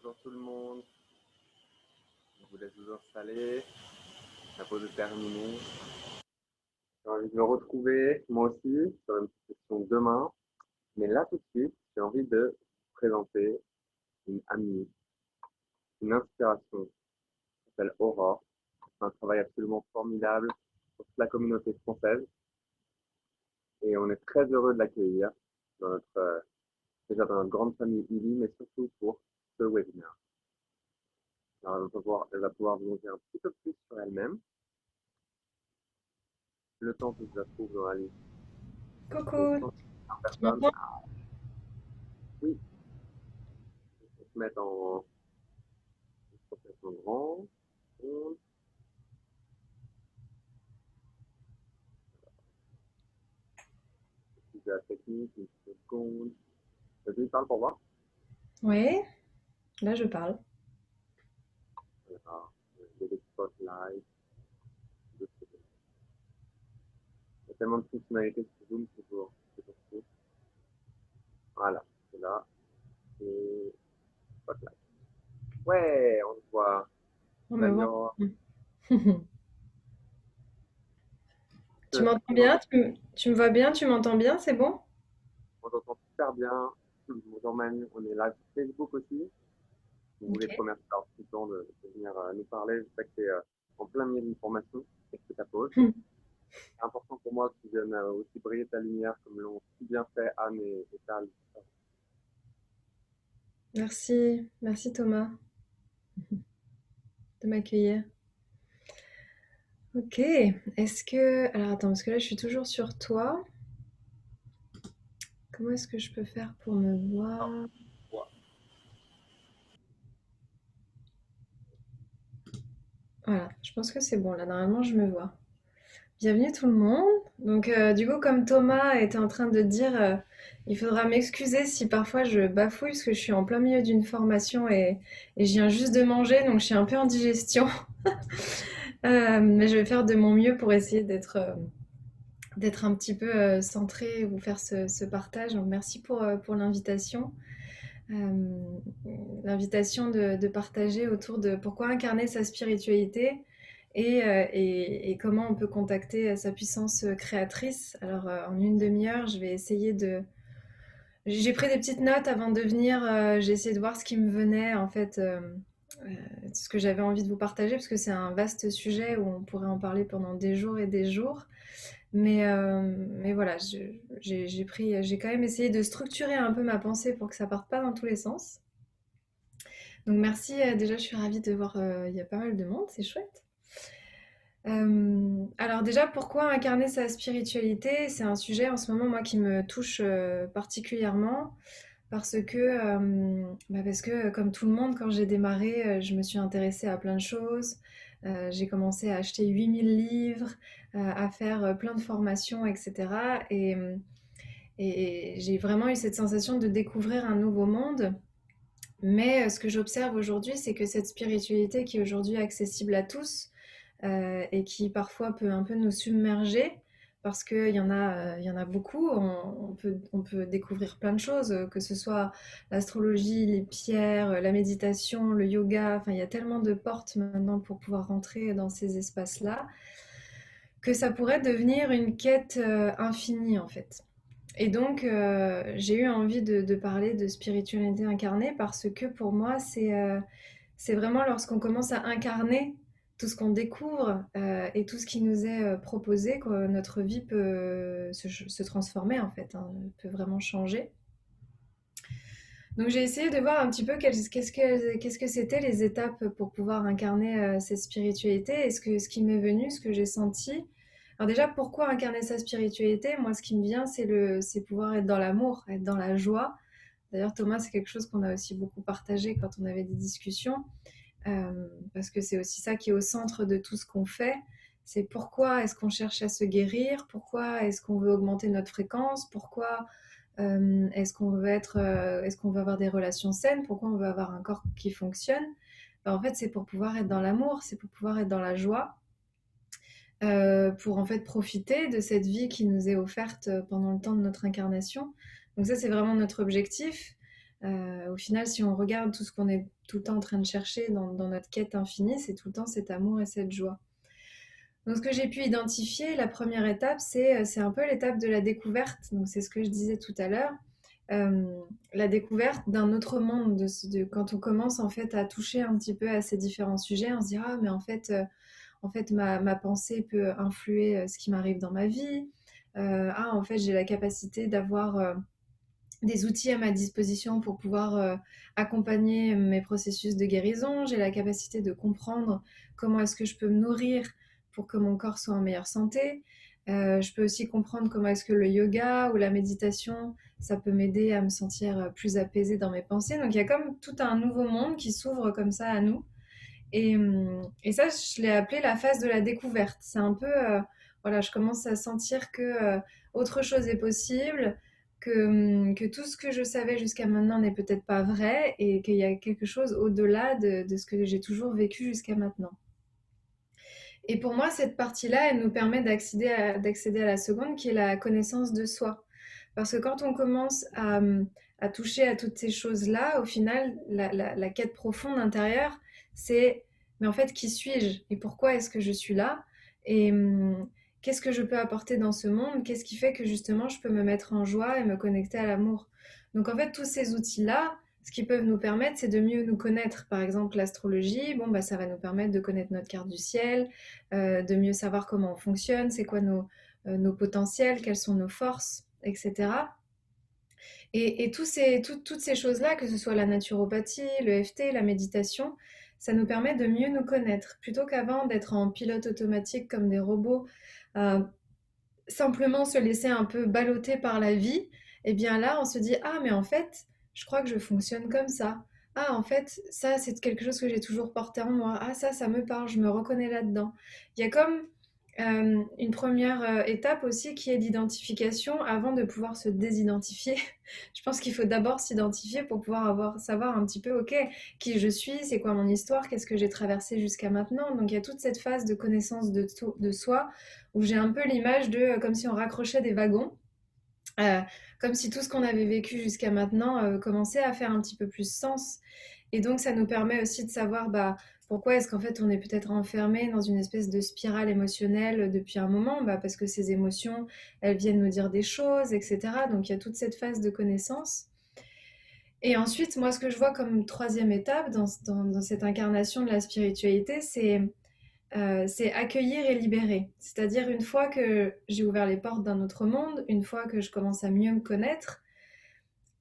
Bonjour tout le monde, je vous laisse vous installer, la pause est terminée. J'ai envie de me retrouver, moi aussi, sur une petite session demain. Mais là tout de suite, j'ai envie de vous présenter une amie, une inspiration, qui s'appelle Aurore. C'est un travail absolument formidable pour toute la communauté française et on est très heureux de l'accueillir dans déjà dans notre grande famille ILI, mais surtout pour ce webinaire. Alors, elle va pouvoir vous en dire un petit peu plus sur elle-même, le temps que je la trouve dans la liste des Coucou, 100 tu personnes. m'entends? Ah oui, il faut se mettre en grand. On de la technique, une seconde. Vas-y, parle pour voir. Oui, là je parle. Alors, il y a des spotlights, deux secondes. Il y a tellement de fonctionnalités sur Zoom, c'est toujours fou. Voilà, c'est là. Et spotlight. Ouais, on te voit. On me voit. Salut, Tu m'entends on bien? Tu me vois bien? Tu m'entends bien? C'est bon? t'entend super bien. Je vous emmène, on est live sur Facebook aussi. Si vous voulez te Ok. remercier d'avoir pris le temps de venir nous parler, je sais que tu es en plein milieu d'une formation et que c'est ta pause. C'est important pour moi que tu viennes aussi briller ta lumière comme l'ont si bien fait Anne et Tal. Merci, merci Thomas de m'accueillir. Ok, est-ce que... Alors attends, parce que là je suis toujours sur toi. Comment est-ce que je peux faire pour me Ah, voir? ouais. Voilà, je pense que c'est bon, là normalement je me vois. Bienvenue tout le monde. Donc du coup, comme Thomas était en train de dire, il faudra m'excuser si parfois je bafouille parce que je suis en plein milieu d'une formation et je viens juste de manger, donc je suis un peu en digestion. Mais je vais faire de mon mieux pour essayer d'être un petit peu centrée et vous faire ce partage. Donc merci pour l'invitation. Euh, L'invitation de partager autour de pourquoi incarner sa spiritualité et comment on peut contacter sa puissance créatrice. Alors, en une demi-heure, je vais essayer de... J'ai pris des petites notes avant de venir, j'ai essayé de voir ce qui me venait, en fait, euh, ce que j'avais envie de vous partager, parce que c'est un vaste sujet où on pourrait en parler pendant des jours et des jours. Mais voilà, j'ai quand même essayé de structurer un peu ma pensée pour que ça parte pas dans tous les sens. Donc merci, déjà je suis ravie de voir, il y a pas mal de monde, c'est chouette. Alors déjà, pourquoi incarner sa spiritualité? C'est un sujet en ce moment, moi, qui me touche particulièrement parce que comme tout le monde, quand j'ai démarré, je me suis intéressée à plein de choses. J'ai commencé à acheter 8 000 livres, à faire plein de formations, etc. Et j'ai vraiment eu cette sensation de découvrir un nouveau monde. Mais ce que j'observe aujourd'hui, c'est que cette spiritualité qui est aujourd'hui accessible à tous et qui parfois peut un peu nous submerger, parce qu'il y en a beaucoup, on peut découvrir plein de choses, que ce soit l'astrologie, les pierres, la méditation, le yoga, enfin il y a tellement de portes maintenant pour pouvoir rentrer dans ces espaces-là, que ça pourrait devenir une quête infinie en fait. Et donc, j'ai eu envie de parler de spiritualité incarnée parce que pour moi, c'est vraiment lorsqu'on commence à incarner tout ce qu'on découvre et tout ce qui nous est proposé que notre vie peut se transformer en fait, hein, peut vraiment changer. Donc j'ai essayé de voir un petit peu qu'est-ce que c'était les étapes pour pouvoir incarner cette spiritualité et ce qui m'est venu, ce que j'ai senti. Alors déjà, pourquoi incarner sa spiritualité? Moi, ce qui me vient, c'est pouvoir être dans l'amour, être dans la joie. D'ailleurs, Thomas, c'est quelque chose qu'on a aussi beaucoup partagé quand on avait des discussions, parce que c'est aussi ça qui est au centre de tout ce qu'on fait. C'est pourquoi est-ce qu'on cherche à se guérir? Pourquoi est-ce qu'on veut augmenter notre fréquence? Pourquoi est-ce qu'on veut avoir des relations saines? Pourquoi on veut avoir un corps qui fonctionne? Ben, en fait, c'est pour pouvoir être dans l'amour, c'est pour pouvoir être dans la joie, pour en fait profiter de cette vie qui nous est offerte pendant le temps de notre incarnation. Donc ça, c'est vraiment notre objectif. Au final, si on regarde tout ce qu'on est tout le temps en train de chercher dans notre quête infinie, c'est tout le temps cet amour et cette joie. Donc, ce que j'ai pu identifier, la première étape, c'est un peu l'étape de la découverte. Donc, c'est ce que je disais tout à l'heure. Euh, la découverte d'un autre monde, quand on commence en fait à toucher un petit peu à ces différents sujets, on se dit ah mais en fait ma pensée peut influer ce qui m'arrive dans ma vie. Ah en fait j'ai la capacité d'avoir des outils à ma disposition pour pouvoir accompagner mes processus de guérison. J'ai la capacité de comprendre comment est-ce que je peux me nourrir pour que mon corps soit en meilleure santé. Je peux aussi comprendre comment est-ce que le yoga ou la méditation, ça peut m'aider à me sentir plus apaisée dans mes pensées. Donc il y a comme tout un nouveau monde qui s'ouvre comme ça à nous. Et ça, je l'ai appelé la phase de la découverte. C'est un peu, voilà, je commence à sentir que autre chose est possible, que tout ce que je savais jusqu'à maintenant n'est peut-être pas vrai et qu'il y a quelque chose au-delà de ce que j'ai toujours vécu jusqu'à maintenant. Et pour moi, cette partie-là, elle nous permet d'accéder à la seconde, qui est la connaissance de soi. Parce que quand on commence à toucher à toutes ces choses-là, au final, la quête profonde intérieure, c'est, mais en fait, qui suis-je? Et pourquoi est-ce que je suis là? Et qu'est-ce que je peux apporter dans ce monde? Qu'est-ce qui fait que justement, je peux me mettre en joie et me connecter à l'amour? Donc en fait, tous ces outils-là, ce qu'ils peuvent nous permettre, c'est de mieux nous connaître. Par exemple, l'astrologie, bon, bah, ça va nous permettre de connaître notre carte du ciel, de mieux savoir comment on fonctionne, c'est quoi nos potentiels, quelles sont nos forces, etc. Et toutes ces choses-là, que ce soit la naturopathie, le FT, la méditation, ça nous permet de mieux nous connaître. Plutôt qu'avant d'être en pilote automatique comme des robots, euh, simplement se laisser un peu balloter par la vie, et bien là, on se dit, ah, mais en fait, je crois que je fonctionne comme ça. Ah, en fait, ça, c'est quelque chose que j'ai toujours porté en moi. Ah, ça me parle, je me reconnais là-dedans. Il y a comme une première étape aussi qui est l'identification avant de pouvoir se désidentifier. Je pense qu'il faut d'abord s'identifier pour pouvoir savoir un petit peu, ok, qui je suis, c'est quoi mon histoire, qu'est-ce que j'ai traversé jusqu'à maintenant. Donc il y a toute cette phase de connaissance de soi où j'ai un peu l'image de comme si on raccrochait des wagons. euh, Comme si tout ce qu'on avait vécu jusqu'à maintenant commençait à faire un petit peu plus sens. Et donc, ça nous permet aussi de savoir bah, pourquoi est-ce qu'en fait on est peut-être enfermé dans une espèce de spirale émotionnelle depuis un moment, bah, parce que ces émotions, elles viennent nous dire des choses, etc. Donc, il y a toute cette phase de connaissance. Et ensuite, moi, ce que je vois comme troisième étape dans cette incarnation de la spiritualité, c'est accueillir et libérer. C'est-à-dire une fois que j'ai ouvert les portes d'un autre monde, une fois que je commence à mieux me connaître,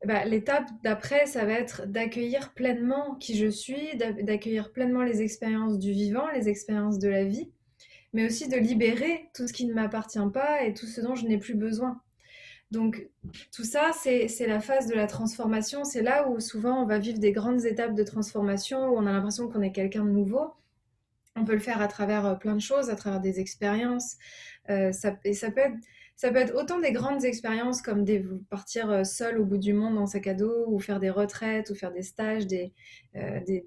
bah, l'étape d'après, ça va être d'accueillir pleinement qui je suis, d'accueillir pleinement les expériences du vivant, les expériences de la vie, mais aussi de libérer tout ce qui ne m'appartient pas et tout ce dont je n'ai plus besoin. Donc tout ça, c'est la phase de la transformation. C'est là où souvent on va vivre des grandes étapes de transformation, où on a l'impression qu'on est quelqu'un de nouveau. On peut le faire à travers plein de choses, à travers des expériences. Et ça peut être autant des grandes expériences comme partir seul au bout du monde en sac à dos, ou faire des retraites, ou faire des stages, des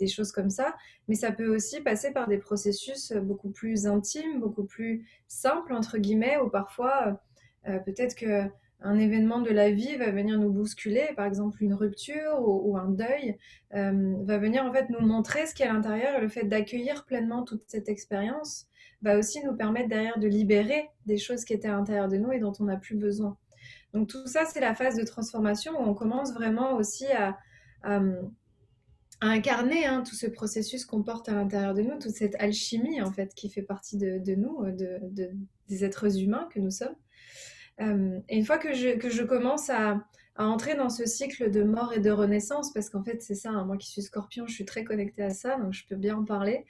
choses comme ça. Mais ça peut aussi passer par des processus beaucoup plus intimes, beaucoup plus simples, entre guillemets, où parfois, peut-être que un événement de la vie va venir nous bousculer, par exemple une rupture ou un deuil, va venir en fait nous montrer ce qu'il y a à l'intérieur, et le fait d'accueillir pleinement toute cette expérience va aussi nous permettre derrière de libérer des choses qui étaient à l'intérieur de nous et dont on n'a plus besoin. Donc tout ça, c'est la phase de transformation où on commence vraiment aussi à, à incarner tout ce processus qu'on porte à l'intérieur de nous, toute cette alchimie en fait qui fait partie de nous, des êtres humains que nous sommes. Et une fois que je commence à entrer dans ce cycle de mort et de renaissance, parce qu'en fait c'est ça, hein, moi qui suis scorpion, je suis très connectée à ça, donc je peux bien en parler.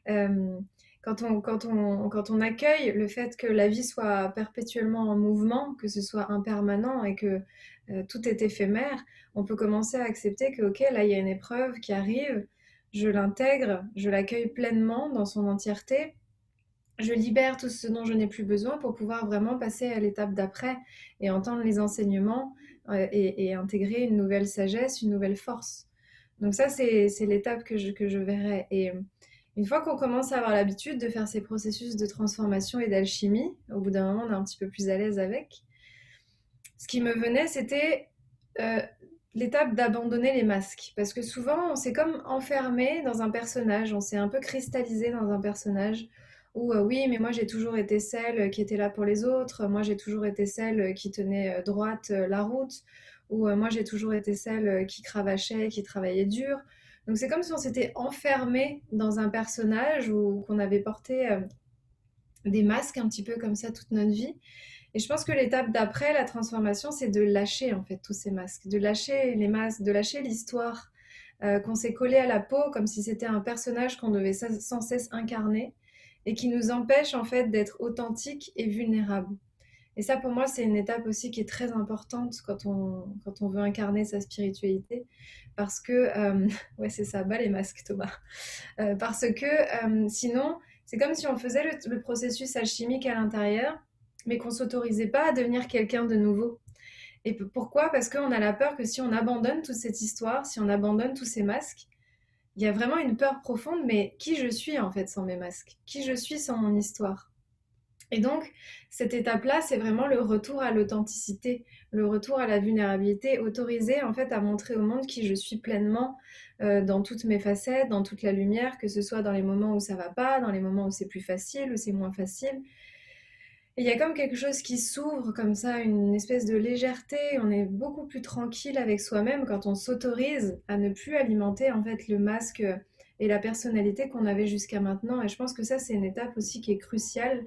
Euh, quand on accueille le fait que la vie soit perpétuellement en mouvement, que ce soit impermanent et que tout est éphémère, on peut commencer à accepter que, ok, là il y a une épreuve qui arrive, je l'intègre, je l'accueille pleinement dans son entièreté, je libère tout ce dont je n'ai plus besoin pour pouvoir vraiment passer à l'étape d'après et entendre les enseignements et intégrer une nouvelle sagesse, une nouvelle force. Donc ça, c'est l'étape que je verrai. Et une fois qu'on commence à avoir l'habitude de faire ces processus de transformation et d'alchimie, au bout d'un moment, on est un petit peu plus à l'aise avec. Ce qui me venait, c'était l'étape d'abandonner les masques. Parce que souvent, on s'est comme enfermé dans un personnage, on s'est un peu cristallisé dans un personnage où oui, mais moi j'ai toujours été celle qui était là pour les autres, moi j'ai toujours été celle qui tenait droite la route, ou moi j'ai toujours été celle qui cravachait, qui travaillait dur. Donc c'est comme si on s'était enfermé dans un personnage ou qu'on avait porté des masques un petit peu comme ça toute notre vie. Et je pense que l'étape d'après la transformation, c'est de lâcher en fait tous ces masques, de lâcher les masques, de lâcher l'histoire qu'on s'est collé à la peau comme si c'était un personnage qu'on devait sans cesse incarner et qui nous empêche en fait d'être authentique et vulnérable. Et ça, pour moi, c'est une étape aussi qui est très importante quand on veut incarner sa spiritualité. Parce que, ouais, c'est ça, bas les masques, Thomas. Parce que sinon, c'est comme si on faisait le processus alchimique à l'intérieur, mais qu'on s'autorisait pas à devenir quelqu'un de nouveau. Et pourquoi? Parce qu'on a la peur que si on abandonne toute cette histoire, si on abandonne tous ces masques, il y a vraiment une peur profonde, mais qui je suis en fait sans mes masques? Qui je suis sans mon histoire? Et donc, cette étape-là, c'est vraiment le retour à l'authenticité, le retour à la vulnérabilité, autorisé en fait à montrer au monde qui je suis pleinement dans toutes mes facettes, dans toute la lumière, que ce soit dans les moments où ça va pas, dans les moments où c'est plus facile, où c'est moins facile. Et il y a comme quelque chose qui s'ouvre comme ça, une espèce de légèreté. On est beaucoup plus tranquille avec soi-même quand on s'autorise à ne plus alimenter en fait le masque et la personnalité qu'on avait jusqu'à maintenant. Et je pense que ça, c'est une étape aussi qui est cruciale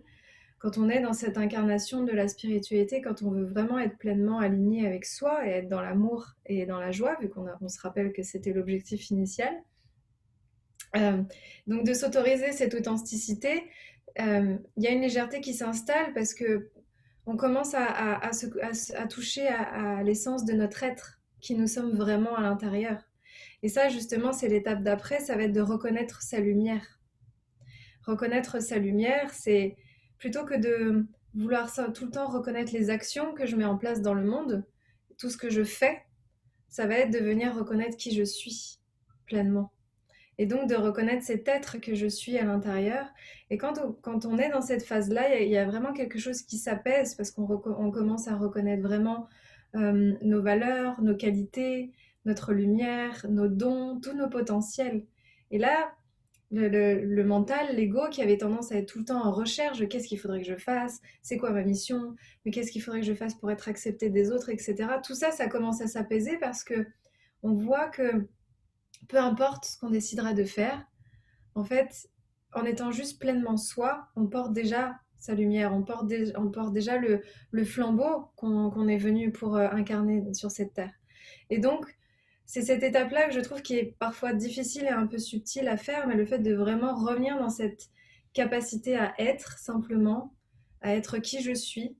quand on est dans cette incarnation de la spiritualité, quand on veut vraiment être pleinement aligné avec soi et être dans l'amour et dans la joie, vu on se rappelle que c'était l'objectif initial. Euh, donc de s'autoriser cette authenticité, il y a une légèreté qui s'installe parce que on commence à toucher à l'essence de notre être, qui nous sommes vraiment à l'intérieur. Et ça, justement, c'est l'étape d'après, ça va être de reconnaître sa lumière. Reconnaître sa lumière, c'est plutôt que de vouloir ça, tout le temps reconnaître les actions que je mets en place dans le monde, tout ce que je fais, ça va être de venir reconnaître qui je suis pleinement. Et donc de reconnaître cet être que je suis à l'intérieur. Et quand on est dans cette phase-là, il y a vraiment quelque chose qui s'apaise parce qu'on commence à reconnaître vraiment nos valeurs, nos qualités, notre lumière, nos dons, tous nos potentiels. Et là, le mental, l'ego qui avait tendance à être tout le temps en recherche de qu'est-ce qu'il faudrait que je fasse, c'est quoi ma mission, mais qu'est-ce qu'il faudrait que je fasse pour être accepté des autres, etc. Tout ça, ça commence à s'apaiser parce que on voit que peu importe ce qu'on décidera de faire, en fait, en étant juste pleinement soi, on porte déjà sa lumière, on porte déjà le flambeau qu'on est venu pour incarner sur cette terre. Et donc, c'est cette étape-là que je trouve qui est parfois difficile et un peu subtile à faire, mais le fait de vraiment revenir dans cette capacité à être simplement, à être qui je suis,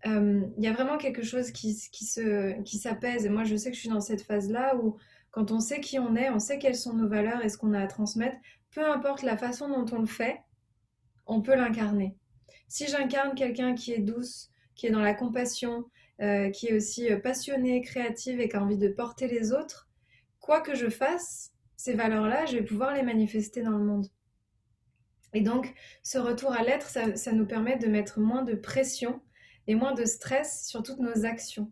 il y a vraiment quelque chose qui s'apaise. Et moi, je sais que je suis dans cette phase-là où, quand on sait qui on sait quelles sont nos valeurs et ce qu'on a à transmettre, peu importe la façon dont on le fait, on peut l'incarner. Si j'incarne quelqu'un qui est douce, qui est dans la compassion, qui est aussi passionnée, créative et qui a envie de porter les autres, quoi que je fasse, ces valeurs-là, je vais pouvoir les manifester dans le monde. Et donc, ce retour à l'être, ça nous permet de mettre moins de pression et moins de stress sur toutes nos actions.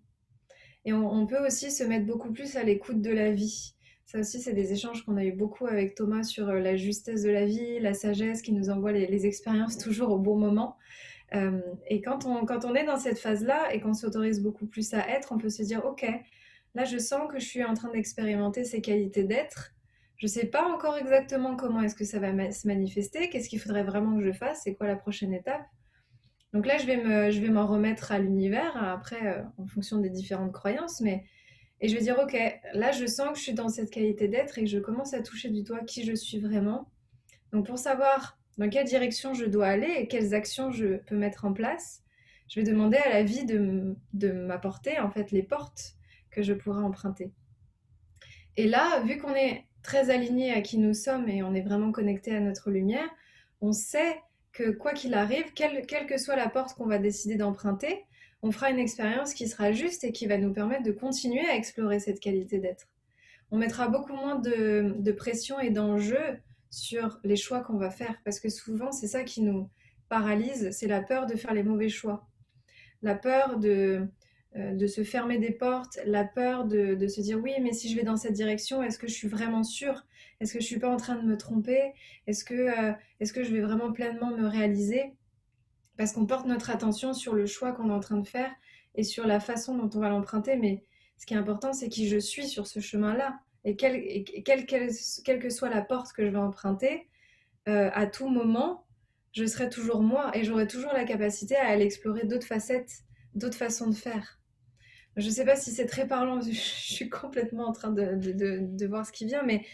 Et on peut aussi se mettre beaucoup plus à l'écoute de la vie. Ça aussi, c'est des échanges qu'on a eu beaucoup avec Thomas sur la justesse de la vie, la sagesse qui nous envoie les expériences toujours au bon moment. Et quand on est dans cette phase-là et qu'on s'autorise beaucoup plus à être, on peut se dire, OK, là, je sens que je suis en train d'expérimenter ces qualités d'être. Je ne sais pas encore exactement comment est-ce que ça va se manifester, qu'est-ce qu'il faudrait vraiment que je fasse, c'est quoi la prochaine étape. Donc là, je vais m'en remettre à l'univers, après, en fonction des différentes croyances, et je vais dire, OK, là, je sens que je suis dans cette qualité d'être et que je commence à toucher du doigt qui je suis vraiment. Donc pour savoir dans quelle direction je dois aller et quelles actions je peux mettre en place, je vais demander à la vie de m'apporter en fait les portes que je pourrais emprunter. Et là, vu qu'on est très aligné à qui nous sommes et on est vraiment connecté à notre lumière, on sait que quoi qu'il arrive, quelle que soit la porte qu'on va décider d'emprunter, on fera une expérience qui sera juste et qui va nous permettre de continuer à explorer cette qualité d'être. On mettra beaucoup moins de pression et d'enjeux sur les choix qu'on va faire, parce que souvent c'est ça qui nous paralyse, c'est la peur de faire les mauvais choix, la peur de se fermer des portes, la peur de se dire oui, mais si je vais dans cette direction, est-ce que je suis vraiment sûre? Est-ce que je suis pas en train de me tromper? Est-ce que je vais vraiment pleinement me réaliser? Parce qu'on porte notre attention sur le choix qu'on est en train de faire et sur la façon dont on va l'emprunter. Mais ce qui est important, c'est qui je suis sur ce chemin-là. Quelle que soit la porte que je vais emprunter, à tout moment, je serai toujours moi et j'aurai toujours la capacité à aller explorer d'autres facettes, d'autres façons de faire. Je ne sais pas si c'est très parlant, je suis complètement en train de voir ce qui vient, mais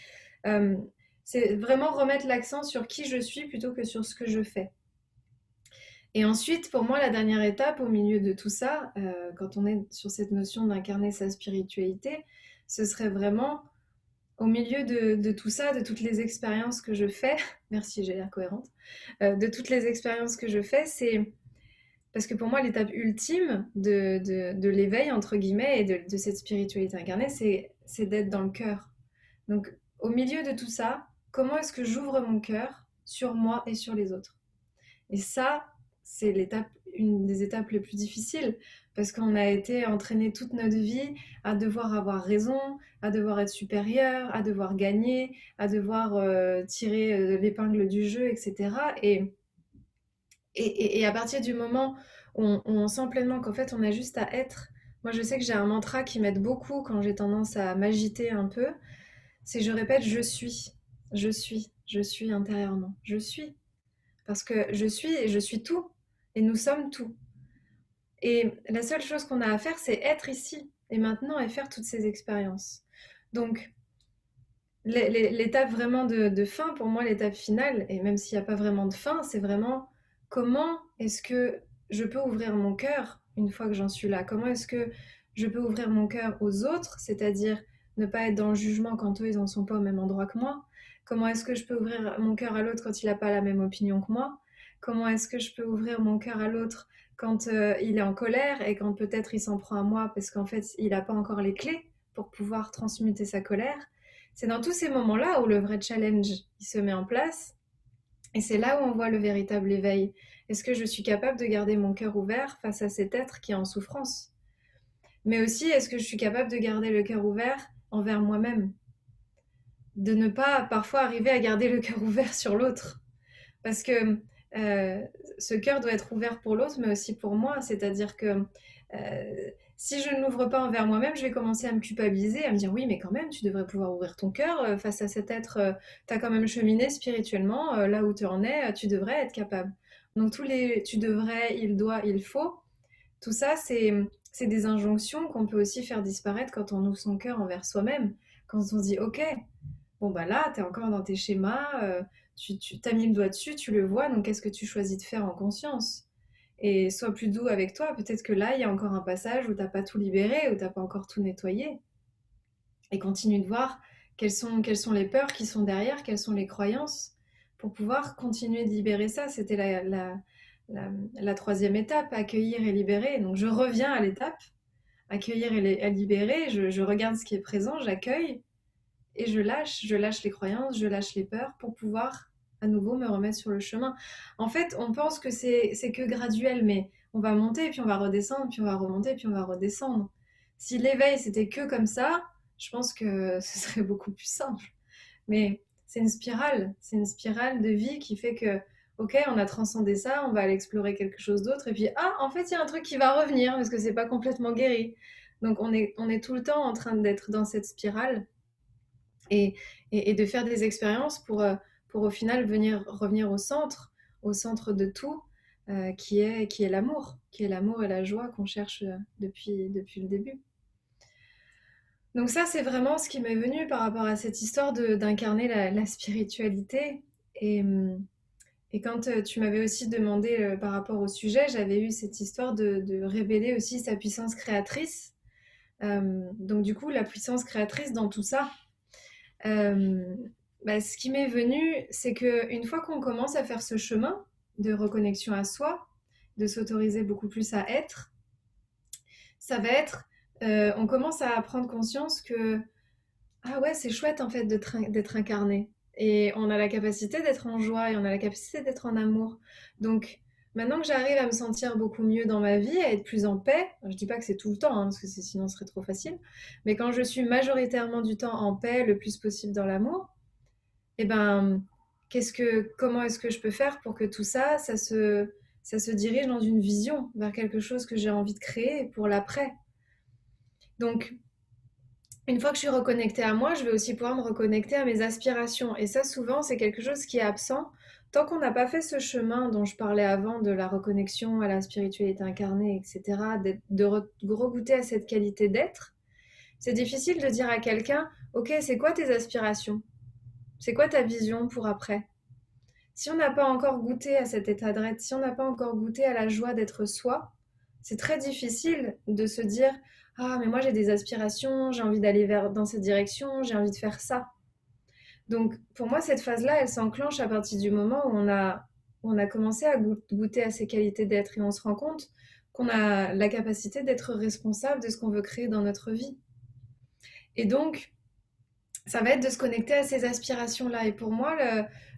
euh, c'est vraiment remettre l'accent sur qui je suis plutôt que sur ce que je fais. Et ensuite, pour moi, la dernière étape au milieu de tout ça, quand on est sur cette notion d'incarner sa spiritualité, ce serait vraiment au milieu de tout ça, de toutes les expériences que je fais, merci, j'ai l'air cohérente, de toutes les expériences que je fais, c'est parce que pour moi, l'étape ultime de l'éveil, entre guillemets, et de cette spiritualité incarnée, c'est d'être dans le cœur. Donc, au milieu de tout ça, comment est-ce que j'ouvre mon cœur sur moi et sur les autres? Et ça, c'est une des étapes les plus difficiles, parce qu'on a été entraîné toute notre vie à devoir avoir raison, à devoir être supérieur, à devoir gagner, à devoir tirer l'épingle du jeu, etc. Et à partir du moment où on sent pleinement qu'en fait on a juste à être, moi je sais que j'ai un mantra qui m'aide beaucoup quand j'ai tendance à m'agiter un peu, c'est je répète je suis intérieurement, je suis. Parce que je suis et je suis tout. Et nous sommes tout. Et la seule chose qu'on a à faire, c'est être ici et maintenant et faire toutes ces expériences. Donc, l'étape vraiment de fin, pour moi, l'étape finale, et même s'il n'y a pas vraiment de fin, c'est vraiment comment est-ce que je peux ouvrir mon cœur une fois que j'en suis là? Comment est-ce que je peux ouvrir mon cœur aux autres, c'est-à-dire ne pas être dans le jugement quand eux, ils n'en sont pas au même endroit que moi? Comment est-ce que je peux ouvrir mon cœur à l'autre quand il n'a pas la même opinion que moi? Comment est-ce que je peux ouvrir mon cœur à l'autre quand il est en colère et quand peut-être il s'en prend à moi parce qu'en fait, il n'a pas encore les clés pour pouvoir transmuter sa colère? C'est dans tous ces moments-là où le vrai challenge il se met en place et c'est là où on voit le véritable éveil. Est-ce que je suis capable de garder mon cœur ouvert face à cet être qui est en souffrance? Mais aussi, est-ce que je suis capable de garder le cœur ouvert envers moi-même? De ne pas parfois arriver à garder le cœur ouvert sur l'autre. Parce que ce cœur doit être ouvert pour l'autre, mais aussi pour moi. C'est-à-dire que si je ne l'ouvre pas envers moi-même, je vais commencer à me culpabiliser, à me dire oui, mais quand même, tu devrais pouvoir ouvrir ton cœur face à cet être. Tu as quand même cheminé spirituellement, là où tu en es, tu devrais être capable. Donc tous les tu devrais, il doit, il faut, tout ça, c'est des injonctions qu'on peut aussi faire disparaître quand on ouvre son cœur envers soi-même. Quand on se dit ok, bon bah là, tu es encore dans tes schémas, tu t'as mis le doigt dessus, tu le vois, donc qu'est-ce que tu choisis de faire en conscience? Et sois plus doux avec toi, peut-être que là, il y a encore un passage où t'as pas tout libéré, où t'as pas encore tout nettoyé. Et continue de voir quelles sont les peurs qui sont derrière, quelles sont les croyances, pour pouvoir continuer de libérer ça. C'était la troisième étape, accueillir et libérer. Donc je reviens à l'étape, accueillir et libérer, je regarde ce qui est présent, j'accueille, et je lâche les croyances, je lâche les peurs pour pouvoir à nouveau me remettre sur le chemin. En fait, on pense que c'est que graduel, mais on va monter, puis on va redescendre, puis on va remonter, puis on va redescendre. Si l'éveil c'était que comme ça, je pense que ce serait beaucoup plus simple. Mais c'est une spirale de vie qui fait que, ok, on a transcendé ça, on va aller explorer quelque chose d'autre, et puis ah, en fait, il y a un truc qui va revenir parce que c'est pas complètement guéri. Donc on est tout le temps en train d'être dans cette spirale et, et de faire des expériences pour au final revenir au centre de tout, qui est l'amour, qui est l'amour et la joie qu'on cherche depuis le début. Donc ça, c'est vraiment ce qui m'est venu par rapport à cette histoire d'incarner la spiritualité. Et, et quand tu m'avais aussi demandé par rapport au sujet, j'avais eu cette histoire de révéler aussi sa puissance créatrice. Donc du coup, la puissance créatrice dans tout ça, euh, bah, ce qui m'est venu, c'est que une fois qu'on commence à faire ce chemin de reconnexion à soi, de s'autoriser beaucoup plus à être, ça va être, on commence à prendre conscience que ah ouais, c'est chouette en fait d'être incarné. Et on a la capacité d'être en joie et on a la capacité d'être en amour. Donc Maintenant que j'arrive à me sentir beaucoup mieux dans ma vie, à être plus en paix, je dis pas que c'est tout le temps, hein, parce que sinon ce serait trop facile, mais quand je suis majoritairement du temps en paix, le plus possible dans l'amour, eh ben, comment est-ce que je peux faire pour que tout ça, ça se dirige dans une vision vers quelque chose que j'ai envie de créer pour l'après. Donc, une fois que je suis reconnectée à moi, je vais aussi pouvoir me reconnecter à mes aspirations. Et ça, souvent, c'est quelque chose qui est absent. Tant qu'on n'a pas fait ce chemin dont je parlais avant, de la reconnexion à la spiritualité incarnée, etc., de regoûter à cette qualité d'être, c'est difficile de dire à quelqu'un, OK, c'est quoi tes aspirations? C'est quoi ta vision pour après? Si on n'a pas encore goûté à cet état d'être, si on n'a pas encore goûté à la joie d'être soi, c'est très difficile de se dire ah mais moi j'ai des aspirations, j'ai envie d'aller vers dans cette direction, j'ai envie de faire ça. Donc pour moi cette phase-là, elle s'enclenche à partir du moment où on a commencé à goûter à ces qualités d'être et on se rend compte qu'on a la capacité d'être responsable de ce qu'on veut créer dans notre vie. Et donc ça va être de se connecter à ces aspirations-là. Et pour moi,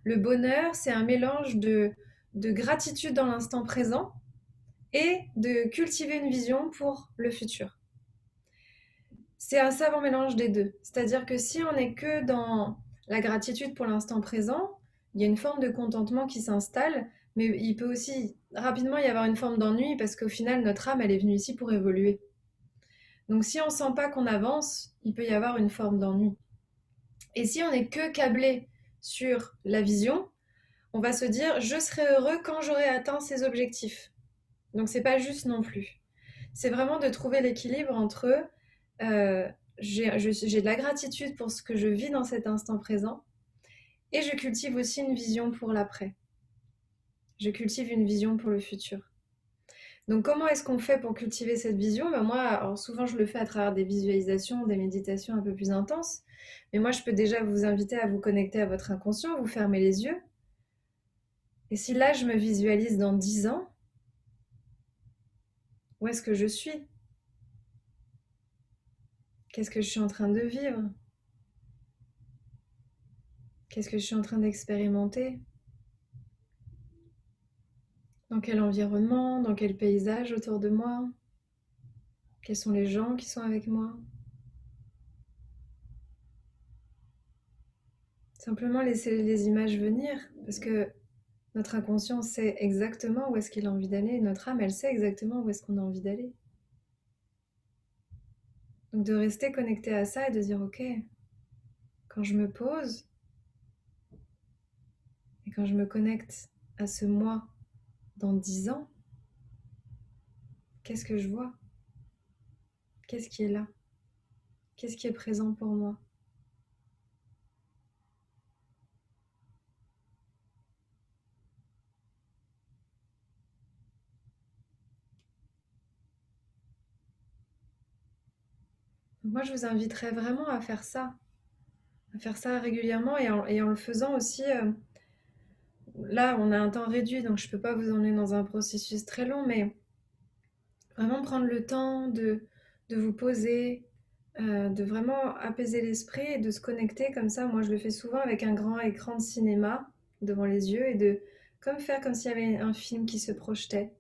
le bonheur, c'est un mélange de gratitude dans l'instant présent et de cultiver une vision pour le futur. C'est un savant mélange des deux. C'est-à-dire que si on n'est que dans la gratitude pour l'instant présent, il y a une forme de contentement qui s'installe, mais il peut aussi rapidement y avoir une forme d'ennui parce qu'au final, notre âme, elle est venue ici pour évoluer. Donc si on ne sent pas qu'on avance, il peut y avoir une forme d'ennui. Et si on n'est que câblé sur la vision, on va se dire je serai heureux quand j'aurai atteint ces objectifs. Donc c'est pas juste non plus. C'est vraiment de trouver l'équilibre entre euh, j'ai de la gratitude pour ce que je vis dans cet instant présent et je cultive aussi une vision pour l'après. Je cultive une vision pour le futur. Donc comment est-ce qu'on fait pour cultiver cette vision? Ben moi, alors souvent je le fais à travers des visualisations, des méditations un peu plus intenses. Mais moi, je peux déjà vous inviter à vous connecter à votre inconscient, vous fermer les yeux. Et si là, je me visualise dans 10 ans, où est-ce que je suis? Qu'est-ce que je suis en train de vivre? Qu'est-ce que je suis en train d'expérimenter? Dans quel environnement? Dans quel paysage autour de moi? Quels sont les gens qui sont avec moi? Simplement laisser les images venir, parce que notre inconscient sait exactement où est-ce qu'il a envie d'aller, notre âme, elle sait exactement où est-ce qu'on a envie d'aller. Donc de rester connecté à ça et de dire ok, quand je me pose et quand je me connecte à ce moi dans 10 ans, qu'est-ce que je vois? Qu'est-ce qui est là? Qu'est-ce qui est présent pour moi? Donc moi, je vous inviterais vraiment à faire ça régulièrement et en le faisant aussi. Là, on a un temps réduit, donc je ne peux pas vous emmener dans un processus très long, mais vraiment prendre le temps de vous poser, de vraiment apaiser l'esprit et de se connecter comme ça. Moi, je le fais souvent avec un grand écran de cinéma devant les yeux et de comme faire comme s'il y avait un film qui se projetait.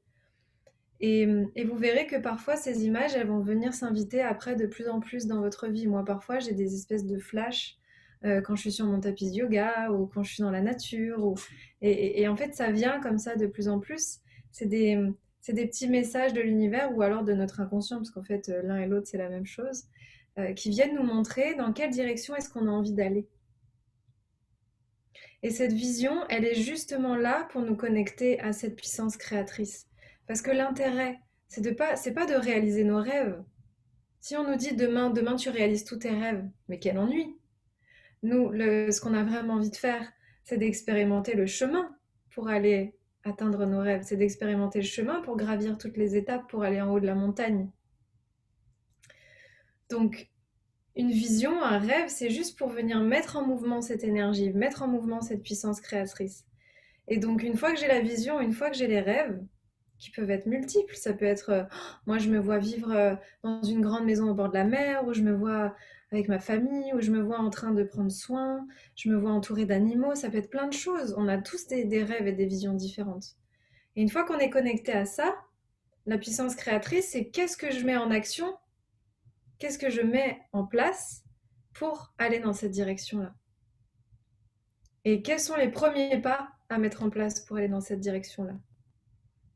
Et vous verrez que parfois ces images, elles vont venir s'inviter après de plus en plus dans votre vie. Moi, parfois, j'ai des espèces de flashs quand je suis sur mon tapis de yoga ou quand je suis dans la nature. Et en fait, ça vient comme ça de plus en plus. C'est des, c'est des petits messages de l'univers ou alors de notre inconscient, parce qu'en fait, l'un et l'autre, c'est la même chose, qui viennent nous montrer dans quelle direction est-ce qu'on a envie d'aller. Et cette vision, elle est justement là pour nous connecter à cette puissance créatrice. Parce que l'intérêt, c'est pas de réaliser nos rêves. Si on nous dit demain tu réalises tous tes rêves, mais quel ennui. Nous, ce qu'on a vraiment envie de faire, c'est d'expérimenter le chemin pour aller atteindre nos rêves. C'est d'expérimenter le chemin pour gravir toutes les étapes pour aller en haut de la montagne. Donc, une vision, un rêve, c'est juste pour venir mettre en mouvement cette énergie, mettre en mouvement cette puissance créatrice. Et donc, une fois que j'ai la vision, une fois que j'ai les rêves, qui peuvent être multiples, ça peut être, moi je me vois vivre dans une grande maison au bord de la mer, ou je me vois avec ma famille, ou je me vois en train de prendre soin, je me vois entourée d'animaux, ça peut être plein de choses. On a tous des rêves et des visions différentes. Et une fois qu'on est connecté à ça, la puissance créatrice, c'est qu'est-ce que je mets en action, qu'est-ce que je mets en place pour aller dans cette direction-là. Et quels sont les premiers pas à mettre en place pour aller dans cette direction-là?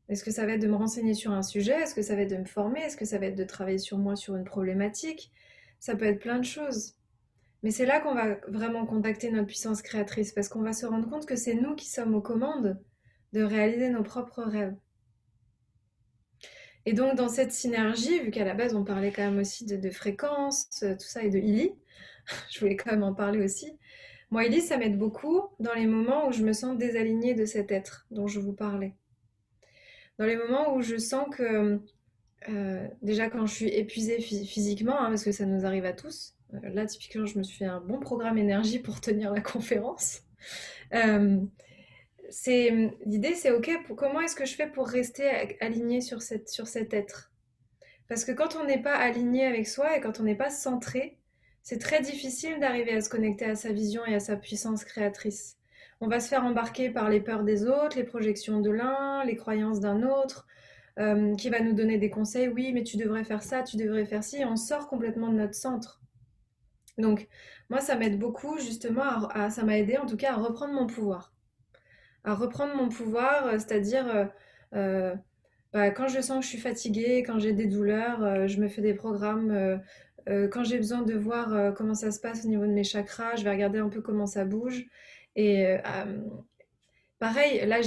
Est-ce que ça va être de me renseigner sur un sujet? Est-ce que ça va être de me former? Est-ce que ça va être de travailler sur moi, sur une problématique? Ça peut être plein de choses. Mais c'est là qu'on va vraiment contacter notre puissance créatrice, parce qu'on va se rendre compte que c'est nous qui sommes aux commandes de réaliser nos propres rêves. Et donc dans cette synergie, vu qu'à la base on parlait quand même aussi de fréquences, tout ça, et de Illy, je voulais quand même en parler aussi. Moi, Illy, ça m'aide beaucoup dans les moments où je me sens désalignée de cet être dont je vous parlais. Dans les moments où je sens que, déjà quand je suis épuisée physiquement, hein, parce que ça nous arrive à tous, là typiquement je me suis fait un bon programme énergie pour tenir la conférence. Euh, L'idée c'est ok, comment est-ce que je fais pour rester alignée sur cet être? Parce que quand on n'est pas aligné avec soi et quand on n'est pas centré, c'est très difficile d'arriver à se connecter à sa vision et à sa puissance créatrice. On va se faire embarquer par les peurs des autres, les projections de l'un, les croyances d'un autre, qui va nous donner des conseils. Oui, mais tu devrais faire ça, tu devrais faire ci. Et on sort complètement de notre centre. Donc, moi, ça m'aide beaucoup, justement, ça m'a aidé en tout cas à reprendre mon pouvoir. À reprendre mon pouvoir, c'est-à-dire euh, bah, quand je sens que je suis fatiguée, quand j'ai des douleurs, je me fais des programmes. Quand j'ai besoin de voir comment ça se passe au niveau de mes chakras, je vais regarder un peu comment ça bouge. Et pareil, là,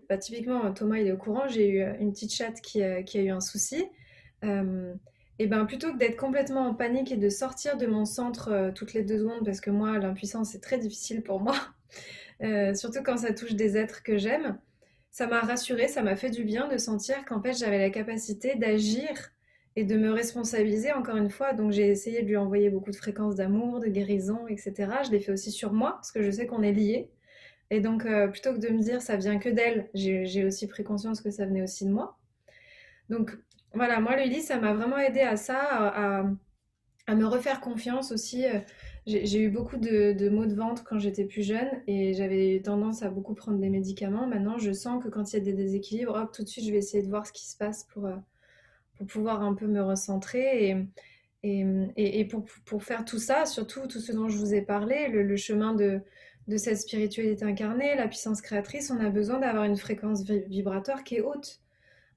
bah, typiquement, Thomas, il est au courant, j'ai eu une petite chatte qui a eu un souci. Euh, et ben, plutôt que d'être complètement en panique et de sortir de mon centre toutes les 2 secondes, parce que moi, l'impuissance, c'est très difficile pour moi, surtout quand ça touche des êtres que j'aime, ça m'a rassurée, ça m'a fait du bien de sentir qu'en fait j'avais la capacité d'agir et de me responsabiliser encore une fois. Donc j'ai essayé de lui envoyer beaucoup de fréquences d'amour, de guérison, etc. Je l'ai fait aussi sur moi parce que je sais qu'on est liés. Et donc plutôt que de me dire ça vient que d'elle, j'ai aussi pris conscience que ça venait aussi de moi. Donc voilà, moi le lit, ça m'a vraiment aidé à ça, à me refaire confiance aussi. J'ai eu beaucoup de maux de ventre quand j'étais plus jeune et j'avais eu tendance à beaucoup prendre des médicaments. Maintenant, je sens que quand il y a des déséquilibres, hop, tout de suite, je vais essayer de voir ce qui se passe pour pouvoir un peu me recentrer. Et pour faire tout ça, surtout tout ce dont je vous ai parlé, le chemin de cette spiritualité incarnée, la puissance créatrice, on a besoin d'avoir une fréquence vibratoire qui est haute.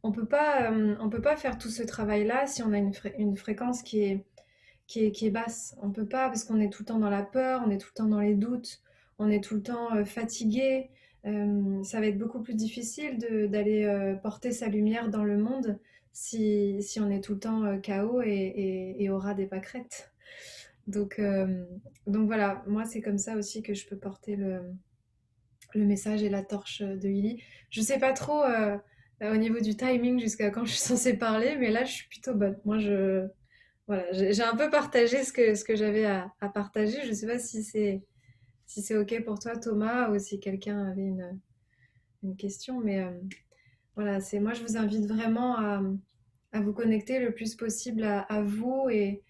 On peut pas faire tout ce travail-là si on a une fréquence qui est basse. On peut pas parce qu'on est tout le temps dans la peur, on est tout le temps dans les doutes, on est tout le temps fatigué. Ça va être beaucoup plus difficile d'aller porter sa lumière dans le monde si on est tout le temps KO et au ras des pâquerettes. Donc, euh, donc voilà, moi c'est comme ça aussi que je peux porter le message et la torche de Lily. Je sais pas trop au niveau du timing jusqu'à quand je suis censée parler, mais là je suis plutôt bonne. Voilà, j'ai un peu partagé ce que j'avais à partager. Je ne sais pas si c'est OK pour toi, Thomas, ou si quelqu'un avait une question, mais voilà, moi, je vous invite vraiment à vous connecter le plus possible à vous et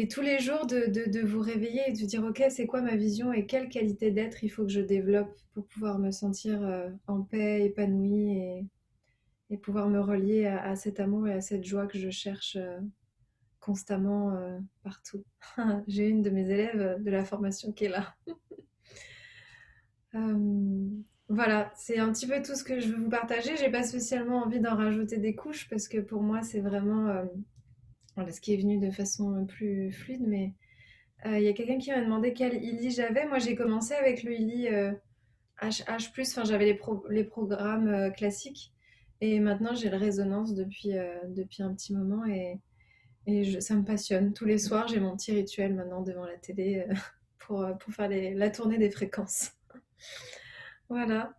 tous les jours de vous réveiller et de vous dire, OK, c'est quoi ma vision et quelle qualité d'être il faut que je développe pour pouvoir me sentir en paix, épanouie et pouvoir me relier à cet amour et à cette joie que je cherche constamment partout. J'ai une de mes élèves de la formation qui est là. Euh, voilà, c'est un petit peu tout ce que je veux vous partager. J'ai pas spécialement envie d'en rajouter des couches parce que pour moi c'est vraiment voilà, ce qui est venu de façon plus fluide. Mais il y a quelqu'un qui m'a demandé quel ILI j'avais. Moi j'ai commencé avec le ILI H+, enfin j'avais les programmes classiques et maintenant j'ai le résonance depuis un petit moment ça me passionne. Tous les soirs, j'ai mon petit rituel maintenant devant la télé pour faire la tournée des fréquences. Voilà.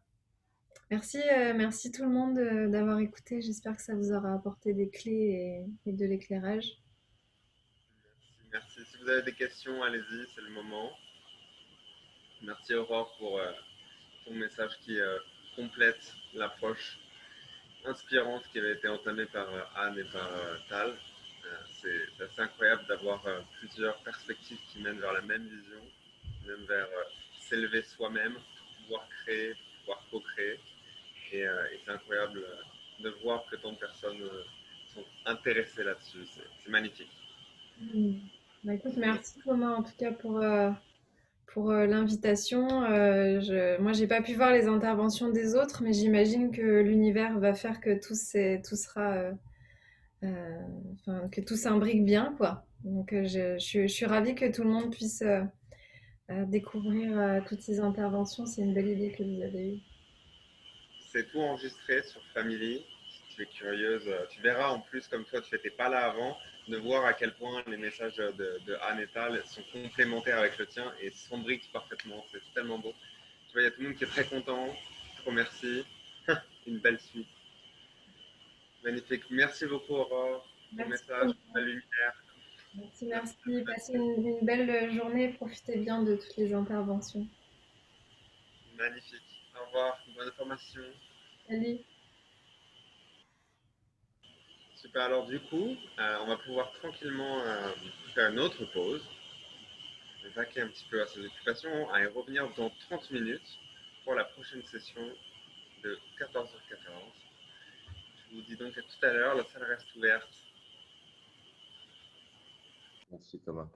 Merci tout le monde d'avoir écouté. J'espère que ça vous aura apporté des clés et de l'éclairage. Merci. Si vous avez des questions, allez-y, c'est le moment. Merci Aurore pour ton message qui complète l'approche inspirante qui avait été entamée par Anne et par Tal. C'est assez incroyable d'avoir plusieurs perspectives qui mènent vers la même vision, même vers s'élever soi-même, pouvoir créer, pouvoir co-créer. Et c'est incroyable de voir que tant de personnes sont intéressées là-dessus. C'est magnifique. Mm. Bah, écoute, merci Thomas en tout cas pour l'invitation. Moi, j'ai pas pu voir les interventions des autres, mais j'imagine que l'univers va faire que tout sera, euh, enfin, que tout s'imbrique bien, quoi. Donc, je suis ravie que tout le monde puisse découvrir toutes ces interventions. C'est une belle idée que vous avez eue. C'est tout enregistré sur Family. Si tu es curieuse, tu verras en plus, comme toi, tu n'étais pas là avant, de voir à quel point les messages de Anne et Tal sont complémentaires avec le tien et s'embriquent parfaitement. C'est tellement beau. Tu vois, il y a tout le monde qui est très content, qui te remercie. Une belle suite. Magnifique. Merci beaucoup, Aurore, pour ton Merci message, Thomas. pour ta lumière. Merci, Merci. merci. Passez une belle journée. Profitez bien de toutes les interventions. Magnifique. Au revoir. Bonne information. Salut. Super. Alors, du coup, on va pouvoir tranquillement faire une autre pause, vaquer un petit peu à ses occupations, et revenir dans 30 minutes pour la prochaine session de 14h14. Je vous dis donc à tout à l'heure, la salle reste ouverte. Merci Thomas.